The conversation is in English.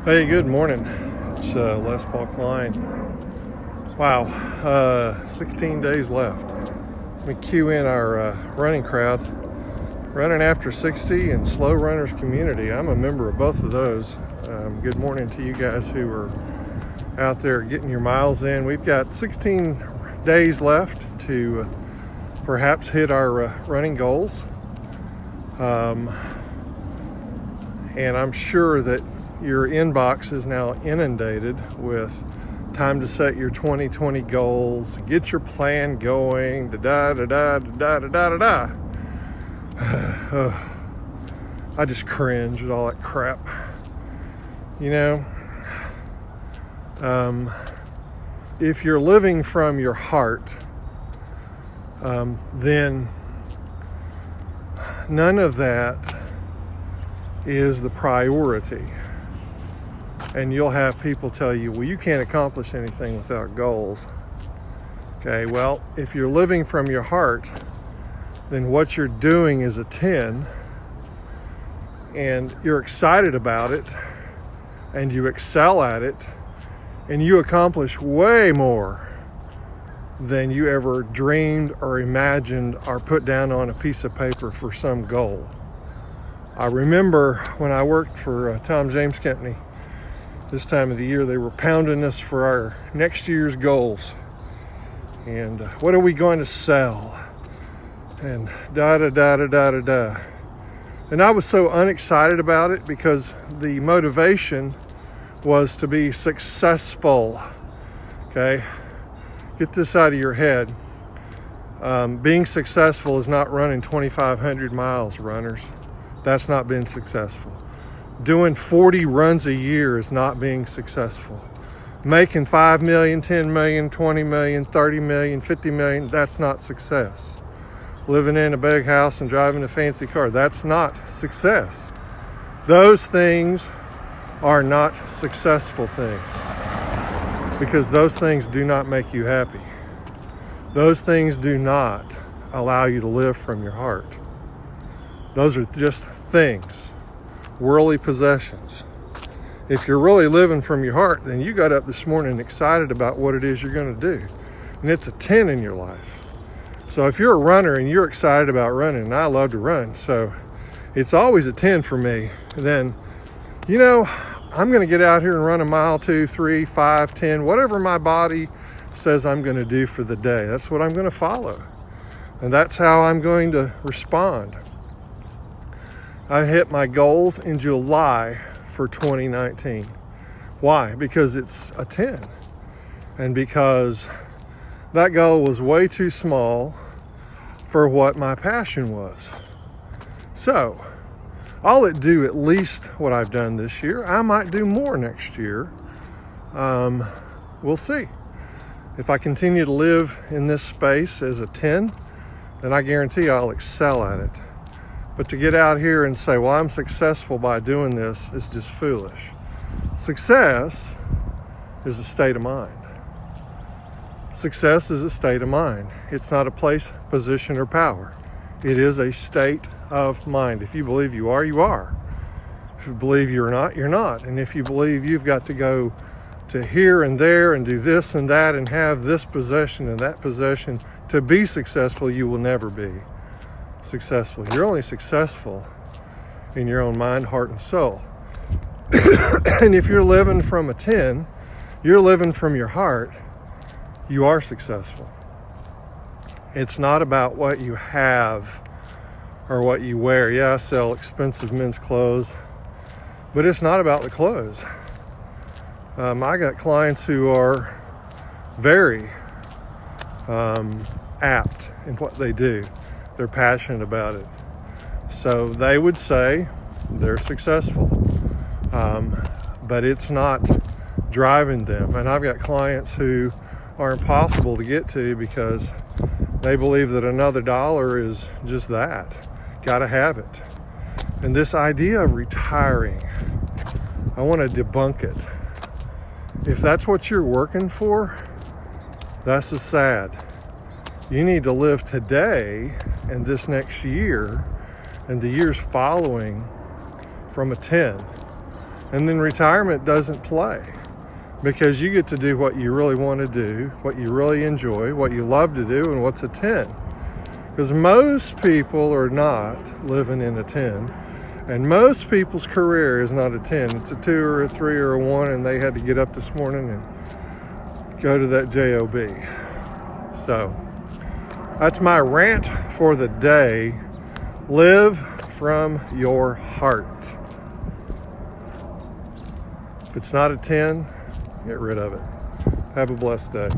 Hey, good morning. It's Les Paul Klein. Wow, 16 days left. We cue in our running crowd, Running After 60 and Slow Runners Community. I'm a member of both of those. Good morning to you guys who are out there getting your miles in. We've got 16 days left to perhaps hit our running goals. And I'm sure that your inbox is now inundated with time to set your 2020 goals, get your plan going, da-da-da-da-da-da-da-da. I just cringe at all that crap. If you're living from your heart, then none of that is the priority. And you'll have people tell you, well, you can't accomplish anything without goals. Okay, well, if you're living from your heart, then what you're doing is a 10, and you're excited about it, and you excel at it, and you accomplish way more than you ever dreamed or imagined or put down on a piece of paper for some goal. I remember when I worked for Tom James Company, this time of the year, they were pounding us for our next year's goals. And what are we going to sell? And da-da-da-da-da-da-da. And I was so unexcited about it because the motivation was to be successful. Okay? Get this out of your head. Being successful is not running 2,500 miles, runners. That's not being successful. Doing 40 runs a year is not being successful. Making 5 million, 10 million, 20 million, 30 million, 50 million, that's not success. Living in a big house and driving a fancy car, that's not success. Those things are not successful things because those things do not make you happy. Those things do not allow you to live from your heart. Those are just things, worldly possessions. If you're really living from your heart, then you got up this morning excited about what it is you're going to do. And it's a 10 in your life. So if you're a runner and you're excited about running, and I love to run, so it's always a 10 for me, then, I'm going to get out here and run a mile, 2, 3, 5, 10, whatever my body says I'm going to do for the day. That's what I'm going to follow. And that's how I'm going to respond. I hit my goals in July for 2019. Why? Because it's a 10. And because that goal was way too small for what my passion was. So, I'll do at least what I've done this year. I might do more next year. We'll see. If I continue to live in this space as a 10, then I guarantee I'll excel at it. But to get out here and say, well, I'm successful by doing this is just foolish. Success is a state of mind. Success is a state of mind. It's not a place, position, or power. It is a state of mind. If you believe you are, you are. If you believe you're not, you're not. And if you believe you've got to go to here and there and do this and that and have this possession and that possession to be successful, you will never be successful. You're only successful in your own mind, heart, and soul. And if you're living from a 10, you're living from your heart, you are successful. It's not about what you have or what you wear. Yeah, I sell expensive men's clothes, but it's not about the clothes. I got clients who are very apt in what they do. They're passionate about it. So they would say they're successful. But it's not driving them. And I've got clients who are impossible to get to because they believe that another dollar is just that. Got to have it. And this idea of retiring, I want to debunk it. If that's what you're working for, that's just sad. You need to live today and this next year and the years following from a 10. And then retirement doesn't play, because you get to do what you really want to do, what you really enjoy, what you love to do, and what's a 10. Because most people are not living in a 10. And most people's career is not a 10. It's a 2 or a 3 or a 1, and they had to get up this morning and go to that job. So that's my rant for the day. Live from your heart. If it's not a 10, get rid of it. Have a blessed day.